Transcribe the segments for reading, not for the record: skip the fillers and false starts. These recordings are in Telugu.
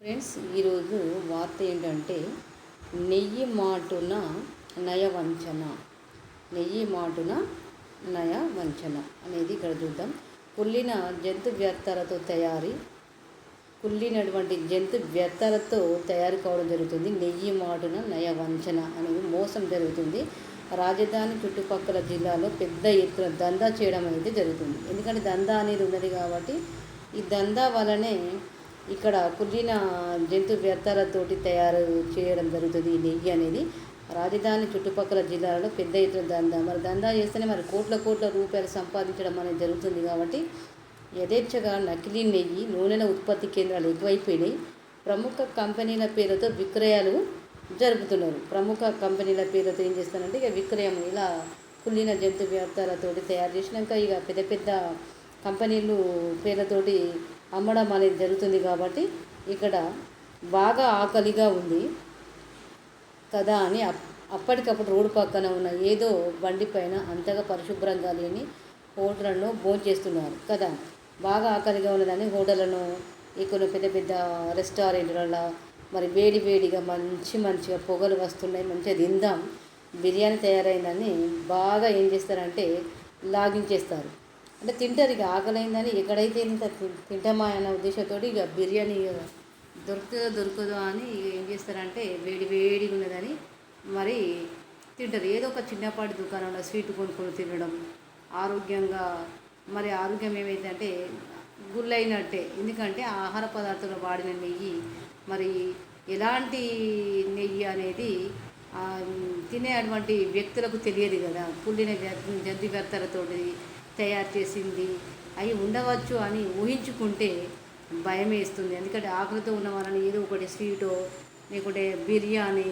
ఫ్రెండ్స్, ఈరోజు వార్త ఏంటంటే నెయ్యి మాటున నయవంచన. నెయ్యి మాటున నయవంచన అనేది ఇక్కడ చూద్దాం. కుళ్ళినటువంటి జంతు వ్యర్థాలతో తయారు కావడం జరుగుతుంది. నెయ్యి మాటున నయవంచన అనేది మోసం జరుగుతుంది. రాజధాని చుట్టుపక్కల జిల్లాలో పెద్ద ఎత్తున దందా చేయడం అనేది జరుగుతుంది. ఎందుకంటే దందా అనేది ఉన్నది కాబట్టి ఈ దందా వలనే ఇక్కడ కుళ్ళిన జంతు వ్యర్థాలతోటి తయారు చేయడం జరుగుతుంది. ఈ నెయ్యి అనేది రాజధాని చుట్టుపక్కల జిల్లాలలో పెద్ద ఎత్తున దందా. మరి దందా చేస్తేనే మరి కోట్ల రూపాయలు సంపాదించడం అనేది జరుగుతుంది. కాబట్టి యథేచ్ఛగా నకిలీ నెయ్యి నూనెల ఉత్పత్తి కేంద్రాలు ఎక్కువైపోయినాయి. ప్రముఖ కంపెనీల పేరుతో విక్రయాలు జరుపుతున్నారు. ప్రముఖ కంపెనీల పేరుతో ఏం చేస్తారంటే ఇక విక్రయం ఇలా కుళ్ళిన జంతు వ్యర్థాలతోటి తయారు చేసినాక ఇక పెద్ద కంపెనీలు పేర్లతోటి అమ్మడం అనేది జరుగుతుంది. కాబట్టి ఇక్కడ బాగా ఆకలిగా ఉంది కదా అని అప్పటికప్పుడు రోడ్డు పక్కన ఉన్న ఏదో బండి పైన అంతగా పరిశుభ్రంగా లేని హోటళ్లను భోంచేస్తున్నారు కదా. బాగా ఆకలిగా ఉన్నదని హోటళ్లను ఇక్కడ పెద్ద రెస్టారెంట్లలో మరి వేడిగా మంచిగా పొగలు వస్తున్నాయి, మంచిగా తిందాం, బిర్యానీ తయారైందని బాగా ఏం చేస్తారంటే లాగించేస్తారు. అంటే తింటారు. ఇక ఆకలైందని ఎక్కడైతే ఇంత తింటామా అన్న ఉద్దేశంతో ఇక బిర్యానీ దొరకదో అని ఏం చేస్తారంటే వేడిగా ఉన్నదని మరి తింటారు. ఏదో ఒక చిన్నపాటి దుకాణంలో స్వీట్ కొనుక్కొని తినడం ఆరోగ్యంగా, మరి ఆరోగ్యం ఏమైతే అంటే గుల్లైనట్టే. ఎందుకంటే ఆహార పదార్థాలు వాడిన నెయ్యి మరి ఎలాంటి నెయ్యి అనేది తినేటువంటి వ్యక్తులకు తెలియదు కదా. కుళ్ళిన జంతు వ్యర్థాలతోటి తయారు చేసింది అవి ఉండవచ్చు అని ఊహించుకుంటే భయం వేస్తుంది. ఎందుకంటే ఆకలితో ఉన్న వాళ్ళని ఏదో ఒకటి స్వీటో లేకుంటే బిర్యానీ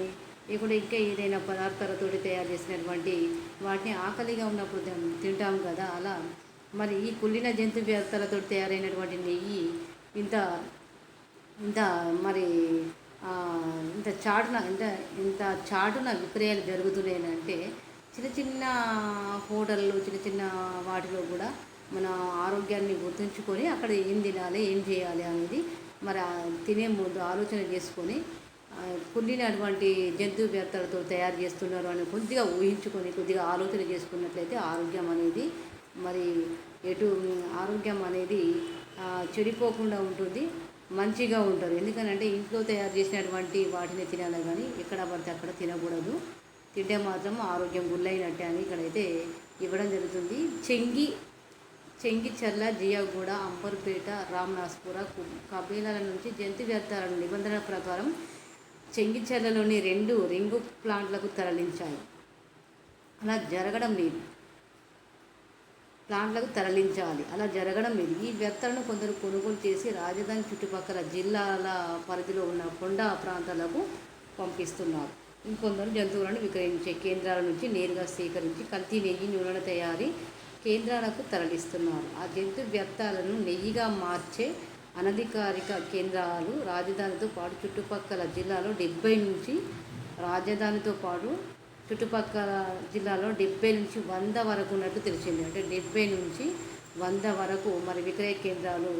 లేకుంటే ఇంకా ఏదైనా పదార్థాలతో తయారు చేసినటువంటి వాటిని ఆకలిగా ఉన్నప్పుడు తింటాం కదా. అలా మరి ఈ కుళ్ళిన జంతు వ్యర్థాలతో తయారైనటువంటి నెయ్యి ఇంత మరి ఇంత చాటున విక్రయాలు జరుగుతున్నాయంటే చిన్న హోటళ్ళు చిన్న వాటిలో కూడా మన ఆరోగ్యాన్ని గుర్తుంచుకొని అక్కడ ఏం తినాలి ఏం చేయాలి అనేది మరి తినే ముందు ఆలోచన చేసుకొని కుళ్ళినటువంటి జంతు వ్యర్థాలతో తయారు చేస్తున్నారు అని కొద్దిగా ఊహించుకొని కొద్దిగా ఆలోచన చేసుకున్నట్లయితే ఆరోగ్యం అనేది మరి ఆరోగ్యం అనేది చెడిపోకుండా ఉంటుంది, మంచిగా ఉంటారు. ఎందుకనంటే ఇంట్లో తయారు చేసినటువంటి వాటిని తినాలి కానీ ఎక్కడ పడితే అక్కడ తినకూడదు. తింటే మాత్రం ఆరోగ్యం గుల్లైనట్టే అని ఇక్కడైతే ఇవ్వడం జరుగుతుంది. చెంగిచెర్ల, జియాగూడ, అంబర్పేట, రామనాస్పుర కబీలాల నుంచి జంతు వ్యర్థాలను నిబంధనల ప్రకారం చెంగిచెర్లలోని 2 రింగు ప్లాంట్లకు తరలించాయి. అలా జరగడం లేదు. అలా జరగడం లేదు. ఈ వ్యర్థాలను కొందరు కొనుగోలు చేసి రాజధాని చుట్టుపక్కల జిల్లాల పరిధిలో ఉన్న కొండ ప్రాంతాలకు పంపిస్తున్నారు. ఇంకొందరు జంతువులను విక్రయించే కేంద్రాల నుంచి నేరుగా సేకరించి కల్తీ నెయ్యి నూనెల తయారీ కేంద్రాలకు తరలిస్తున్నారు. ఆ జంతు వ్యర్థాలను నెయ్యిగా మార్చే అనధికారిక కేంద్రాలు రాజధానితో పాటు చుట్టుపక్కల జిల్లాలో 70 నుంచి రాజధానితో పాటు చుట్టుపక్కల జిల్లాలో 70 నుంచి 100 వరకు ఉన్నట్టు తెలిసింది. అంటే 70 నుంచి 100 వరకు మరి విక్రయ కేంద్రాలు,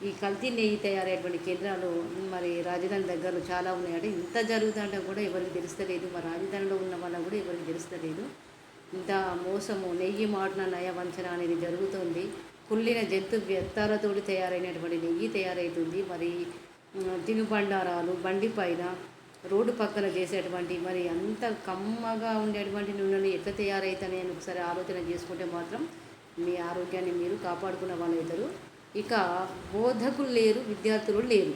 ఈ కల్తీ నెయ్యి తయారయ్యేటువంటి కేంద్రాలు మరి రాజధాని దగ్గరలో చాలా ఉన్నాయి. అంటే ఇంత జరుగుతుంటే కూడా ఎవరికి తెలుస్తలేదు. మరి రాజధానిలో ఉన్న వాళ్ళకు కూడా ఎవరికి తెలుస్తలేదు. ఇంత మోసము, నెయ్యి మాటున నయవంచన అనేది జరుగుతుంది. కుళ్ళిన జంతు వ్యర్థాలతోటి తయారైనటువంటి నెయ్యి తయారవుతుంది. మరి తినుబండారాలు బండి పైన రోడ్డు పక్కన చేసేటువంటి మరి అంత కమ్మగా ఉండేటువంటి నూనెలు ఎట్లా తయారవుతాయి అని ఒకసారి ఆలోచన చేసుకుంటే మాత్రం మీ ఆరోగ్యాన్ని మీరు కాపాడుకున్న వాళ్ళు అవుతారు. ఇక బోధకులు లేరు, విద్యార్థులు లేరు.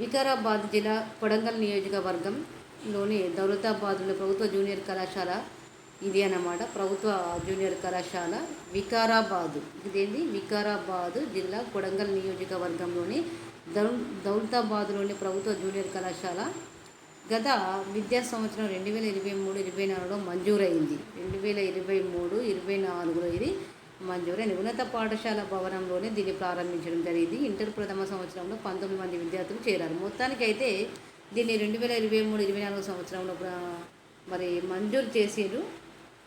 వికారాబాద్ జిల్లా కొడంగల్ నియోజకవర్గంలోని దౌలతాబాద్లో ప్రభుత్వ జూనియర్ కళాశాల ఇది అన్నమాట. ప్రభుత్వ జూనియర్ కళాశాల వికారాబాద్ జిల్లా కొడంగల్ నియోజకవర్గంలోని దౌలతాబాద్లోని ప్రభుత్వ జూనియర్ కళాశాల గత విద్యా సంవత్సరం 2023-24లో మంజూరైంది. 2023-24లో ఇది మంజూరైంది. ఉన్నత పాఠశాల భవనంలోనే దీన్ని ప్రారంభించడం జరిగింది. ఇంటర్ ప్రథమ సంవత్సరంలో 19 మంది విద్యార్థులు చేరారు. మొత్తానికి అయితే దీన్ని 2023-24 సంవత్సరంలో మరి మంజూరు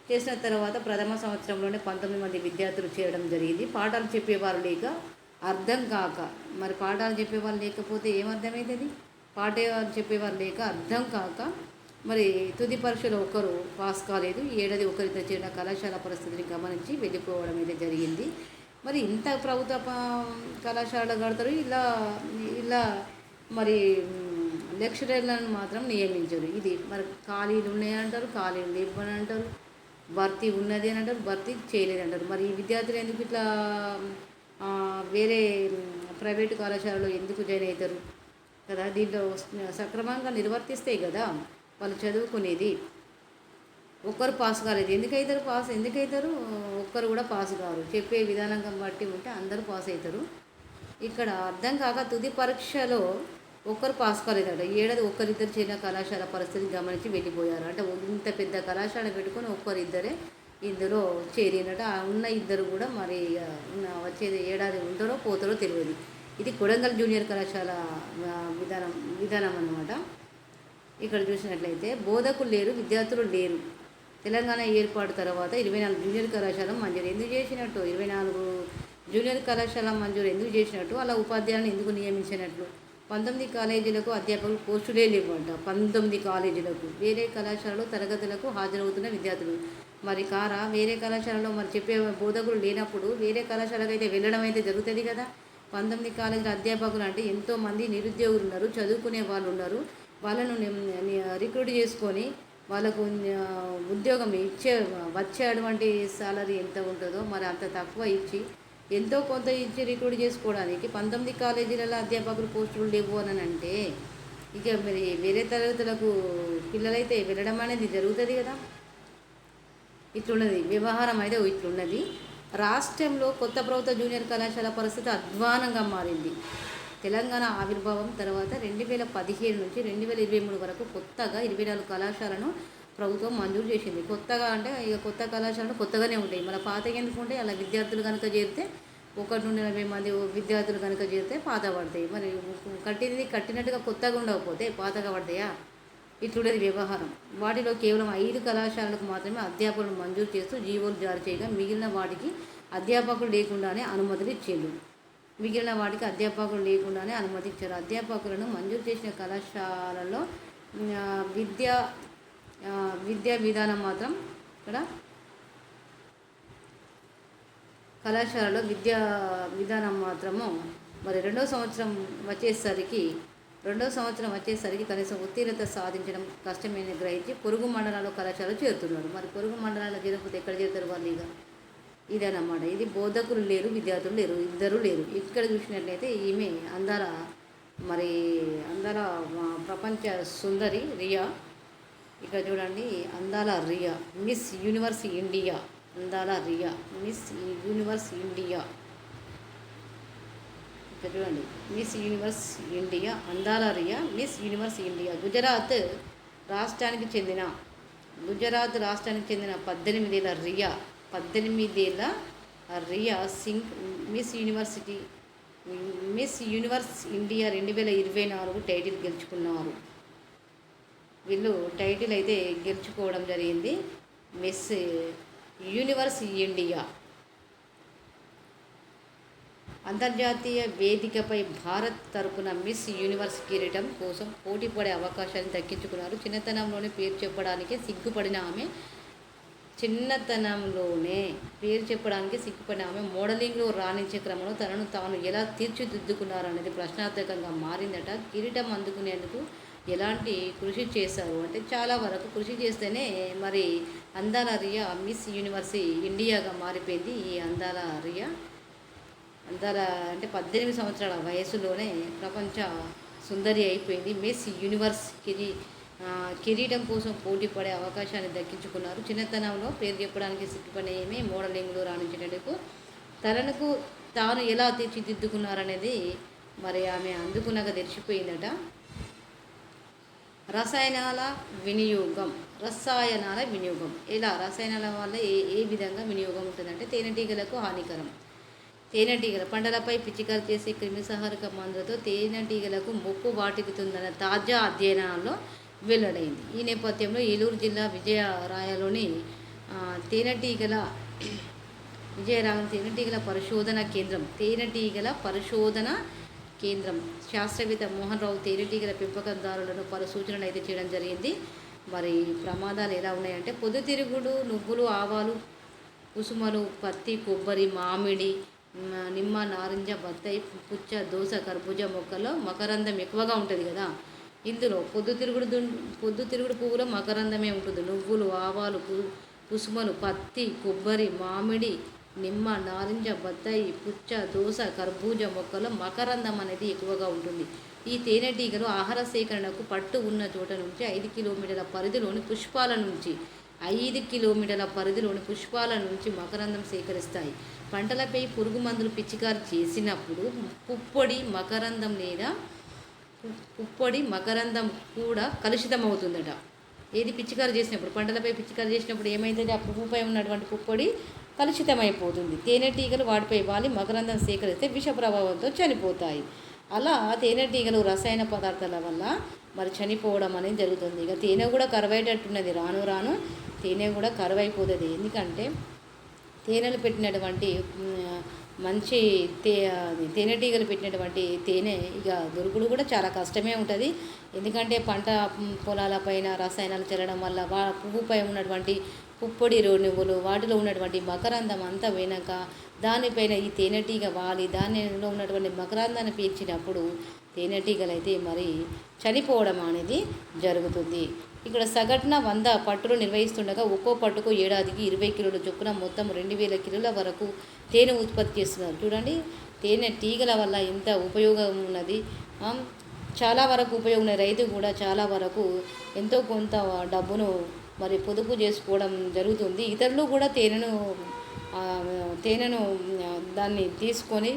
చేసిన తర్వాత ప్రథమ సంవత్సరంలోనే 19 మంది విద్యార్థులు చేరడం జరిగింది. పాఠాలు చెప్పేవారు లేక అర్థం కాక, మరి పాఠాలు చెప్పేవాళ్ళు లేకపోతే ఏమర్థమవుతుంది? పాఠాలు చెప్పేవాళ్ళు లేక అర్థం కాక మరి తుది పరీక్షలో ఒకరు పాస్ కాలేదు. ఏడాది ఒకరిద్దరు చేరిన కళాశాల పరిస్థితిని గమనించి వెళ్ళిపోవడం అయితే జరిగింది. మరి ఇంత ప్రభుత్వ కళాశాలలు కడతారు, ఇలా ఇలా మరి లెక్చరర్లను మాత్రం నియమించరు. ఇది మరి ఖాళీలు ఉన్నాయంటారు, ఖాళీలు లేవని అంటారు, భర్తీ ఉన్నది అని అంటారు, భర్తీ చేయలేదంటారు. మరి ఈ విద్యార్థులు ఎందుకు ఇట్లా వేరే ప్రైవేటు కళాశాలలో ఎందుకు జాయిన్ అవుతారు కదా? దీంట్లో సక్రమంగా నిర్వర్తిస్తాయి కదా వాళ్ళు చదువుకునేది. ఒక్కరు పాస్ కాలేదు, ఎందుకవుతారు? ఒక్కరు కూడా పాస్ కారు. చెప్పే విధానంగా బట్టి ఉంటే అందరూ పాస్ అవుతారు. ఇక్కడ అర్థం కాక తుది పరీక్షలో ఒక్కరు పాస్ కాలేదట. ఏడాది ఒక్కరిద్దరు చేరిన కళాశాల పరిస్థితిని గమనించి వెళ్ళిపోయారు. అంటే ఇంత పెద్ద కళాశాల పెట్టుకొని ఒక్కరిద్దరే ఇందులో చేరినట. ఉన్న ఇద్దరు కూడా మరి వచ్చేది ఏడాది ఉంటారో పోతారో తెలియదు. ఇది కొడంగల్ జూనియర్ కళాశాల విధానం అన్నమాట. ఇక్కడ చూసినట్లయితే బోధకులు లేరు, విద్యార్థులు లేరు. తెలంగాణ ఏర్పాటు తర్వాత 24 జూనియర్ కళాశాల మంజూరు ఎందుకు చేసినట్టు? 24 జూనియర్ కళాశాల మంజూరు ఎందుకు చేసినట్టు? అలా ఉపాధ్యాయులను ఎందుకు నియమించినట్లు? 19 కాలేజీలకు అధ్యాపకులు పోస్టులే లేవంట. 19 కాలేజీలకు. వేరే కళాశాలలో తరగతులకు హాజరవుతున్న విద్యార్థులు మరి కారా? వేరే కళాశాలలో మరి చెప్పే బోధకులు లేనప్పుడు వేరే కళాశాలకు అయితే వెళ్ళడం అయితే జరుగుతుంది కదా. 19 కాలేజీల అధ్యాపకులు అంటే ఎంతోమంది నిరుద్యోగులు ఉన్నారు, చదువుకునే వాళ్ళు ఉన్నారు. వాళ్ళను రిక్రూట్ చేసుకొని వాళ్ళకు ఉద్యోగం వచ్చేటువంటి సాలరీ ఎంత ఉంటుందో మరి అంత తక్కువ ఇచ్చి ఎంతో కొంత ఇచ్చి రిక్రూట్ చేసుకోవడానికి 19 కాలేజీలలో అధ్యాపకులు పోస్టులు లేవు అని అంటే ఇక మరి వేరే తరగతులకు పిల్లలైతే వెళ్ళడం అనేది జరుగుతుంది కదా. ఇట్లున్నది వ్యవహారం అయితే ఇట్లున్నది. రాష్ట్రంలో కొత్త ప్రభుత్వ జూనియర్ కళాశాల పరిస్థితి అధ్వానంగా మారింది. తెలంగాణ ఆవిర్భావం తర్వాత 2017 నుంచి 2023 వరకు కొత్తగా 24 కళాశాలను ప్రభుత్వం మంజూరు చేసింది. కొత్తగా అంటే ఇక కొత్త కళాశాలలు కొత్తగానే ఉంటాయి. మన పాతగా ఎందుకు ఉంటాయి? అలా విద్యార్థులు కనుక చేరితే 1 నుండి 40 మంది విద్యార్థులు కనుక చేరితే పాత పడతాయి. మరి కట్టినట్టుగా కొత్తగా ఉండకపోతే పాతగా పడతాయా? ఇట్లుండేది వ్యవహారం. వాటిలో కేవలం 5 కళాశాలలకు మాత్రమే అధ్యాపకులను మంజూరు చేస్తూ జీవోలు జారీ చేయగా మిగిలిన వాటికి అధ్యాపకులు లేకుండానే అనుమతులు ఇచ్చారు. అధ్యాపకులను మంజూరు చేసిన కళాశాలలో విద్యా విధానం మాత్రం ఇక్కడ కళాశాలలో విద్యా విధానం మాత్రము మరి రెండో సంవత్సరం వచ్చేసరికి కనీసం ఉత్తీర్ణత సాధించడం కష్టమైన గ్రహించి పొరుగు మండలాల్లో కళాశాలలో చేరుతున్నారు. మరి పొరుగు మండలాల్లో చేరకపోతే ఎక్కడ చేరుతారు వాళ్ళు? ఇదన్నమాట. ఇది బోధకులు లేరు, విద్యార్థులు లేరు, ఇద్దరు లేరు. ఇక్కడ చూసినట్లయితే ఈమె అందాల ప్రపంచ సుందరి రియా. ఇక్కడ చూడండి, అందాల రియా మిస్ యూనివర్స్ ఇండియా. ఇక్కడ చూడండి, మిస్ యూనివర్స్ ఇండియా అందాల Riya Miss Universe India. Gujarat రాష్ట్రానికి చెందిన 18 ఏళ్ల Riya Singh Miss Universe India 2024 title గెలుచుకున్నారు. వీళ్ళు టైటిల్ అయితే గెలుచుకోవడం జరిగింది. మిస్ యూనివర్స్ ఇండియా అంతర్జాతీయ వేదికపై భారత్ తరపున మిస్ యూనివర్స్ కిరీటం కోసం పోటీ పడే అవకాశాన్ని దక్కించుకున్నారు. చిన్నతనంలోనే పేరు చెప్పడానికి సిగ్గుపడిన ఆమె మోడలింగ్లో రాణించే క్రమంలో తనను తాను ఎలా తీర్చిదిద్దుకున్నారనేది ప్రశ్నార్థకంగా మారిందట. కిరీటం అందుకునేందుకు ఎలాంటి కృషి చేశారు అంటే చాలా వరకు కృషి చేస్తేనే మరి అందాల రియా మిస్ యూనివర్స్ ఇండియాగా మారిపోయింది. ఈ అందాల రియా అంటే 18 సంవత్సరాల వయసులోనే ప్రపంచ సుందరి అయిపోయింది. మిస్ యూనివర్స్ కిరీటం కోసం పోటీ పడే అవకాశాన్ని దక్కించుకున్నారు. చిన్నతనంలో పేరు చెప్పడానికి సిగ్గుపడిన మోడలింగ్లో రాణించేందుకు తనకు తాను ఎలా తీర్చిదిద్దుకున్నారనేది మరి ఆమె అందుకున్నాక తెరిచిపోయిందట. రసాయనాల వినియోగం ఎలా రసాయనాల వల్ల ఏ విధంగా వినియోగం ఉంటుందంటే తేనెటీగలకు హానికరం. తేనెటీగల పంటలపై పిచికారి చేసే క్రిమిసంహారక మందులతో తేనెటీగలకు ముప్పు వాటిల్లుతుందన్న తాజా అధ్యయనాల్లో వెల్లడైంది. ఈ నేపథ్యంలో ఏలూరు జిల్లా విజయరాయలోని విజయరాఘవన్ తేనెటీగల పరిశోధన కేంద్రం, తేనెటీగల పరిశోధన కేంద్రం శాస్త్రవేత్త మోహన్ రావు తేనెటీగల పెంపకందారులను పలు సూచనలు అయితే చేయడం జరిగింది. మరి ప్రమాదాలు ఎలా ఉన్నాయంటే పొద్దుతిరుగుడు, నువ్వులు, ఆవాలు, కుసుమలు, పత్తి, కొబ్బరి, మామిడి, నిమ్మ, నారింజ, బత్తాయి, పుచ్చ, దోస, కర్బూజ మొక్కల్లో మకరందం ఎక్కువగా ఉంటుంది కదా. ఇందులో పొద్దుతిరుగుడు పువ్వులో మకరందమే ఉంటుంది. నువ్వులు, ఆవాలు, కుసుమలు, పత్తి, కొబ్బరి, మామిడి, నిమ్మ, నారింజ, బత్తాయి, పుచ్చ, దోస, కర్బూజ మొక్కలో మకరందం అనేది ఎక్కువగా ఉంటుంది. ఈ తేనెటీగలు ఆహార సేకరణకు పట్టు ఉన్న చోట నుంచి 5 కిలోమీటర్ల పరిధిలోని పుష్పాల నుంచి మకరందం సేకరిస్తాయి. పంటలపై పురుగు మందులు పిచికారి చేసినప్పుడు పుప్పొడి మకరందం కూడా కలుషితమవుతుందట. ఏది పిచికారి చేసినప్పుడు, పంటలపై పిచికారి చేసినప్పుడు ఏమైతుంది, ఆ పువ్వుపై ఉన్నటువంటి పుప్పొడి కలుషితమైపోతుంది. తేనెటీగలు వాటిపై వాలి మకరందం సేకరిస్తే విష ప్రభావంతో చనిపోతాయి. అలా తేనెటీగలు రసాయన పదార్థాల వల్ల మరి చనిపోవడం అనేది జరుగుతుంది. ఇక తేనె కూడా కరువయ్యేటట్టున్నది, రాను రాను తేనె కూడా కరువైపోతుంది. ఎందుకంటే తేనెలు పెట్టినటువంటి మంచి తేనెటీగలు పెట్టినటువంటి తేనె ఇక దొరుకుడు కూడా చాలా కష్టమే ఉంటుంది. ఎందుకంటే పంట పొలాలపైన రసాయనాలు చల్లడం వల్ల పువ్వుపై ఉన్నటువంటి పుప్పొడి నువ్వులు వాటిలో ఉన్నటువంటి మకరందం అంతా పోయినాక దానిపైన ఈ తేనెటీగ వాలి దానిలో ఉన్నటువంటి మకరందాన్ని పీల్చినప్పుడు తేనెటీగలు అయితే మరి చనిపోవడం అనేది జరుగుతుంది. ఇక్కడ సగటున 100 పట్టులు నిర్వహిస్తుండగా ఒక్కో పట్టుకు ఏడాదికి 20 కిలోల చొప్పున మొత్తం 2000 కిలోల వరకు తేనె ఉత్పత్తి చేస్తున్నారు. చూడండి తేనె టీగల వల్ల ఎంత ఉపయోగం ఉన్నది. చాలా వరకు ఉపయోగం రైతు కూడా చాలా వరకు ఎంతో కొంత డబ్బును మరి పొదుపు చేసుకోవడం జరుగుతుంది. ఇతరులు కూడా తేనెను దాన్ని తీసుకొని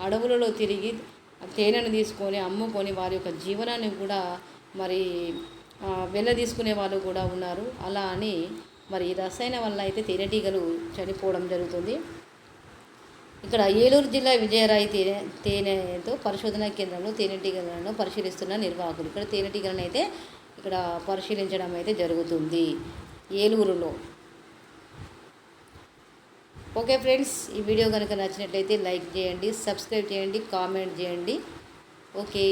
అడవులలో తిరిగి తేనెను తీసుకొని అమ్ముకొని వారి యొక్క జీవనాన్ని కూడా మరి తీసుకునే వాళ్ళు కూడా ఉన్నారు. అలా అని మరి రసాయన వల్ల అయితే తేనెటీగలు చనిపోవడం జరుగుతుంది. ఇక్కడ ఏలూరు జిల్లా విజయరాయి తేనెతో పరిశోధనా కేంద్రంలో తేనెటీగలను పరిశీలిస్తున్న నిర్వాహకులు ఇక్కడ తేనెటీగలను అయితే ఇక్కడ పరిశీలించడం అయితే జరుగుతుంది ఏలూరులో. ఓకే ఫ్రెండ్స్, ఈ వీడియో కనుక నచ్చినట్లయితే లైక్ చేయండి, సబ్స్క్రైబ్ చేయండి, కామెంట్ చేయండి. ఓకే.